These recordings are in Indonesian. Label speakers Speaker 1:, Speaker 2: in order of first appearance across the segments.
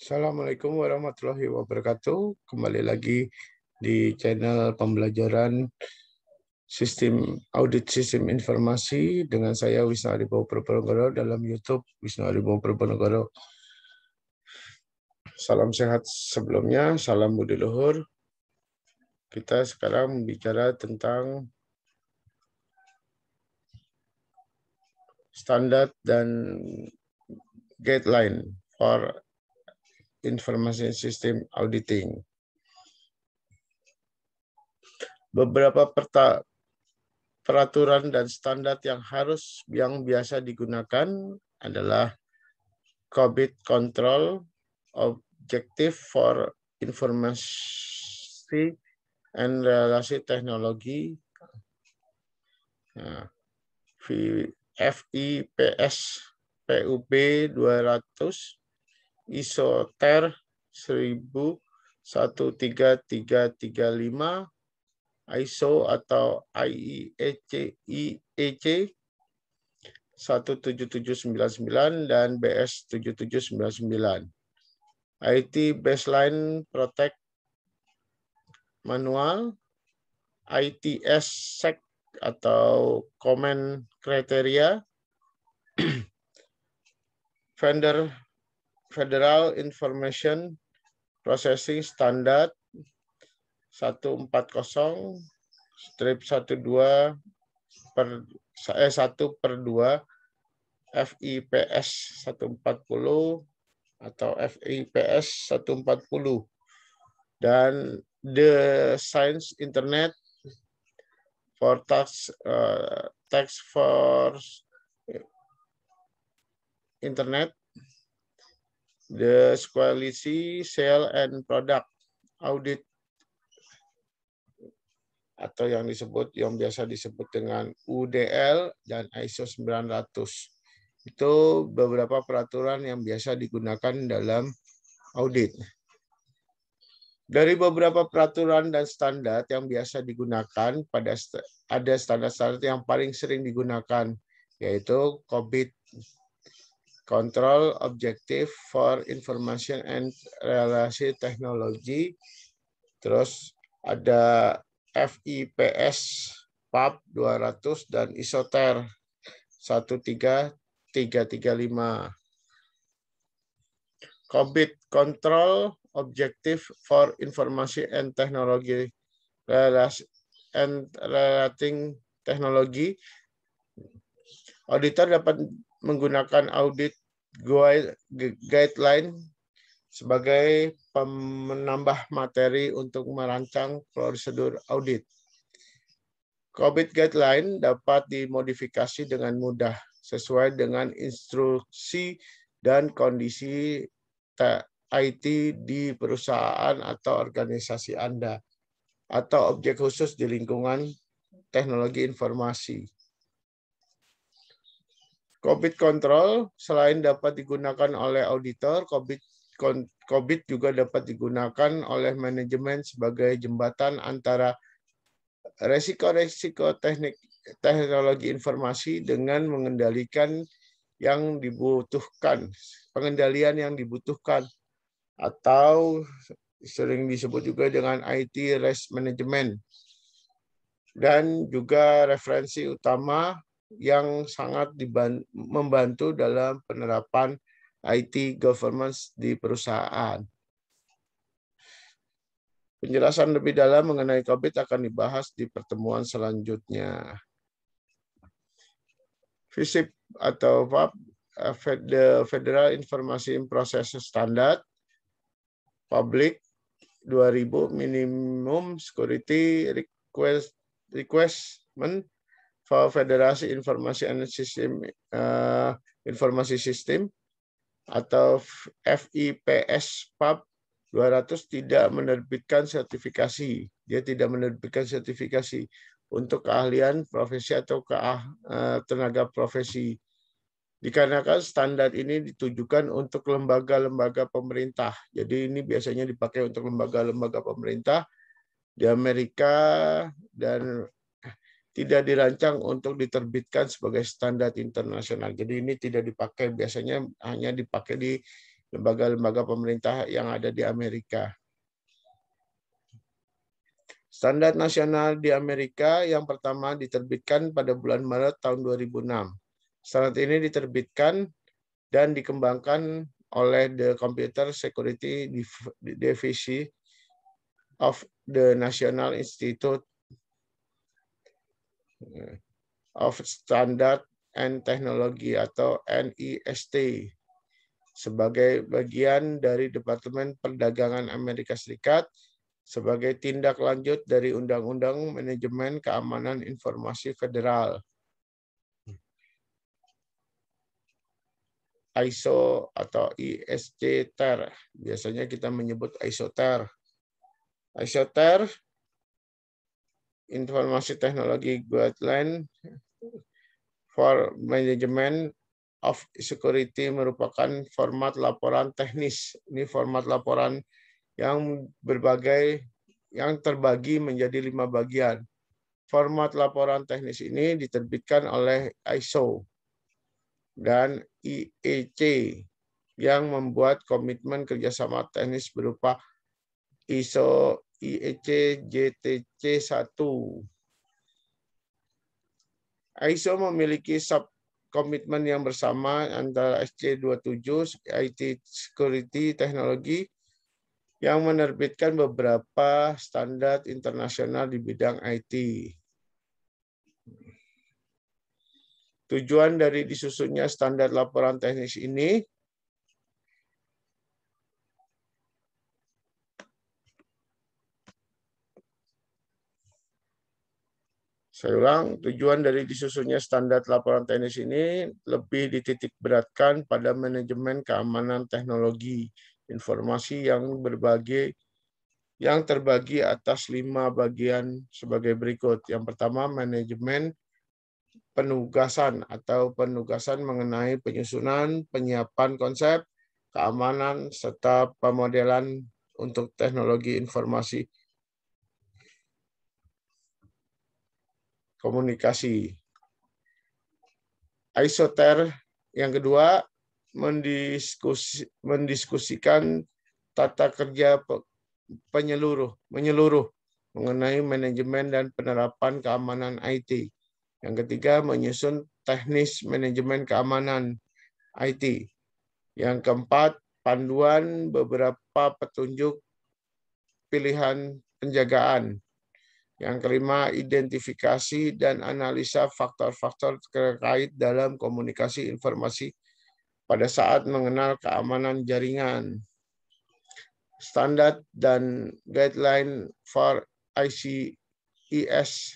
Speaker 1: Assalamualaikum warahmatullahi wabarakatuh. Kembali lagi di channel pembelajaran sistem audit sistem informasi dengan saya Wisnu Aribowo Purbanegara dalam YouTube Wisnu Aribowo Purbanegara. Salam sehat sebelumnya, salam budi luhur. Kita sekarang bicara tentang standar dan guideline for information system auditing. Beberapa peraturan dan standar yang biasa digunakan adalah COVID Control Objective for Informasi and Relasi Teknologi, FIPS PUB 200, ISO-TER 11335, ISO atau IEC 17799 dan BS 7799. IT Baseline Protect Manual, ITS SEC atau Common Criteria, Federal Information Processing Standard 140/12/1/2 FIPS 140 atau FIPS 140 dan The Science Internet for Tax Force Internet, The Quality Sale and Product Audit atau yang biasa disebut dengan UDL dan ISO 900. Itu beberapa peraturan yang biasa digunakan dalam audit. Dari beberapa peraturan dan standar yang biasa digunakan, ada standar-standar yang paling sering digunakan, yaitu COVID Control Objective for Information and Relasi Teknologi, terus ada FIPS PUB 200 dan ISO-TER 13335. COVID Control Objective for Information and Technology Relating Technology. Auditor dapat menggunakan audit guideline sebagai penambah materi untuk merancang prosedur audit. COVID guideline dapat dimodifikasi dengan mudah sesuai dengan instruksi dan kondisi IT di perusahaan atau organisasi Anda atau objek khusus di lingkungan teknologi informasi. COVID Control selain dapat digunakan oleh auditor, COVID juga dapat digunakan oleh manajemen sebagai jembatan antara resiko-resiko teknologi informasi dengan pengendalian yang dibutuhkan atau sering disebut juga dengan IT Risk Management, dan juga referensi utama yang sangat membantu dalam penerapan IT governance di perusahaan. Penjelasan lebih dalam mengenai COVID akan dibahas di pertemuan selanjutnya. FIPS atau PUB, Federal Information Processing Standard, Public 2000 Minimum Security Requirement for Federasi Informasi and Informasi Sistem atau FIPS PUB 200 tidak menerbitkan sertifikasi. Dia tidak menerbitkan sertifikasi untuk keahlian profesi atau tenaga profesi. Dikarenakan standar ini ditujukan untuk lembaga-lembaga pemerintah. Jadi ini biasanya dipakai untuk lembaga-lembaga pemerintah di Amerika dan tidak dirancang untuk diterbitkan sebagai standar internasional. Jadi ini tidak dipakai, biasanya hanya dipakai di lembaga-lembaga pemerintah yang ada di Amerika. Standar nasional di Amerika yang pertama diterbitkan pada bulan Maret tahun 2006. Standar ini diterbitkan dan dikembangkan oleh the Computer Security Division of the National Institute of Standard and Technology atau NIST sebagai bagian dari Departemen Perdagangan Amerika Serikat sebagai tindak lanjut dari Undang-Undang Manajemen Keamanan Informasi Federal ISO atau ISC-TER. Biasanya kita menyebut ISO-TER. ISO-TER Informasi Teknologi Guideline for Management of Security merupakan format laporan teknis. Ini format laporan yang terbagi menjadi 5 bagian. Format laporan teknis ini diterbitkan oleh ISO dan IEC yang membuat komitmen kerjasama teknis berupa ISO IEC JTC 1. ISO memiliki komitmen yang bersama antara SC27 IT Security Technology yang menerbitkan beberapa standar internasional di bidang IT. Tujuan dari disusunnya standar laporan teknis ini Saya ulang, tujuan dari disusunnya standar laporan teknis ini lebih dititik beratkan pada manajemen keamanan teknologi informasi yang terbagi atas 5 bagian sebagai berikut. Yang pertama, manajemen penugasan atau penugasan mengenai penyusunan, penyiapan konsep, keamanan, serta pemodelan untuk teknologi informasi komunikasi. ISO-TER yang kedua mendiskusikan tata kerja menyeluruh mengenai manajemen dan penerapan keamanan IT. Yang ketiga, menyusun teknis manajemen keamanan IT. Yang keempat, panduan beberapa petunjuk pilihan penjagaan. Yang kelima, identifikasi dan analisa faktor-faktor terkait dalam komunikasi informasi pada saat mengenal keamanan jaringan. Standar dan guideline for ICS,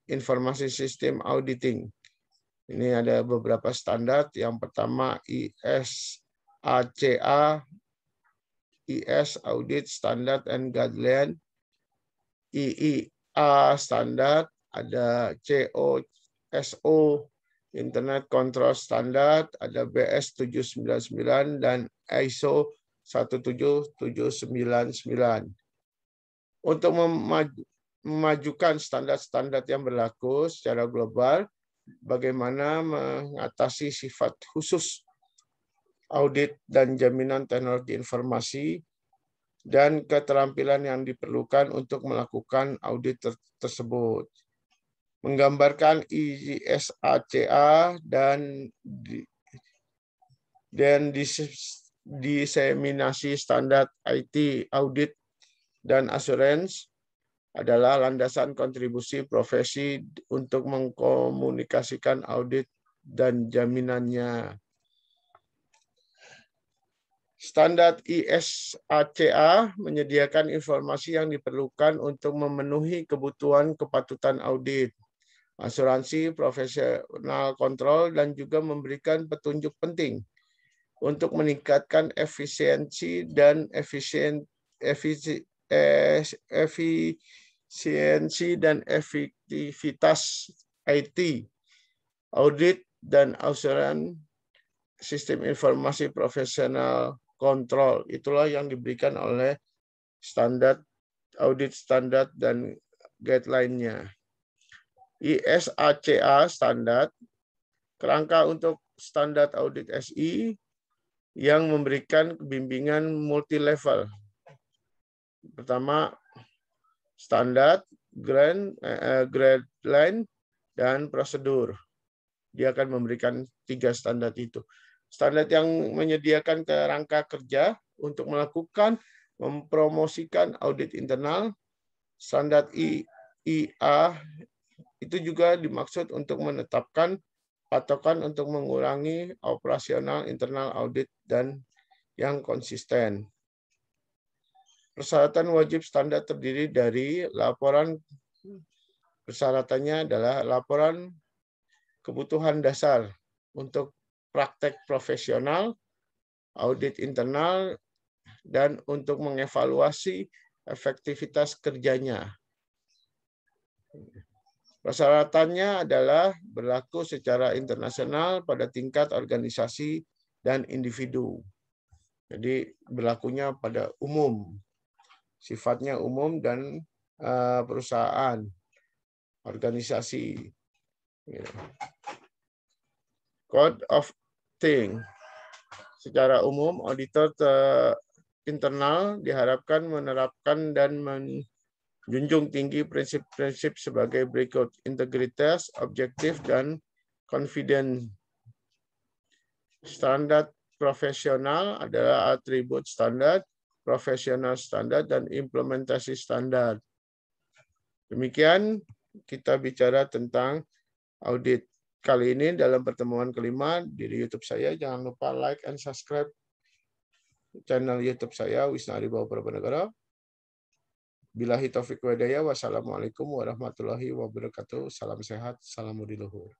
Speaker 1: Informasi Sistem Auditing. Ini ada beberapa standar. Yang pertama ISACA, IS Audit Standard and Guideline, IIA Standard, ada COSO Internet Control Standard, ada BS 799 dan ISO 17799. Untuk memajukan standar-standar yang berlaku secara global, bagaimana mengatasi sifat khusus audit dan jaminan teknologi informasi dan keterampilan yang diperlukan untuk melakukan audit tersebut. Menggambarkan ISACA dan diseminasi standar IT audit dan assurance adalah landasan kontribusi profesi untuk mengkomunikasikan audit dan jaminannya. Standar ISACA menyediakan informasi yang diperlukan untuk memenuhi kebutuhan kepatutan audit, asuransi, profesional kontrol, dan juga memberikan petunjuk penting untuk meningkatkan efisiensi dan efektivitas IT, audit, dan asuransi sistem informasi profesional kontrol. Itulah yang diberikan oleh standar audit standar dan guideline-nya. ISACA standar, kerangka untuk standar audit SI, yang memberikan bimbingan multi level. Pertama, standar, grade line, dan prosedur. Dia akan memberikan 3 standar itu. Standar yang menyediakan kerangka kerja untuk melakukan mempromosikan audit internal. Standar IA itu juga dimaksud untuk menetapkan patokan untuk mengurangi operasional internal audit dan yang konsisten. Persyaratan wajib standar terdiri dari laporan, persyaratannya adalah laporan kebutuhan dasar untuk praktek profesional, audit internal, dan untuk mengevaluasi efektivitas kerjanya. Persyaratannya adalah berlaku secara internasional pada tingkat organisasi dan individu. Jadi berlakunya pada umum, sifatnya umum dan perusahaan, organisasi. Code of Thing. Secara umum, auditor internal diharapkan menerapkan dan menjunjung tinggi prinsip-prinsip sebagai berikut: integritas, objektif, dan confident. Standar profesional adalah atribut standar, profesional standar, dan implementasi standar. Demikian kita bicara tentang audit kali ini dalam pertemuan kelima di YouTube saya. Jangan lupa like and subscribe channel YouTube saya, Wisnu Aribawa Prapanegara. Billahi taufiq wa hidayah. Wassalamualaikum warahmatullahi wabarakatuh. Salam sehat, salam budi luhur.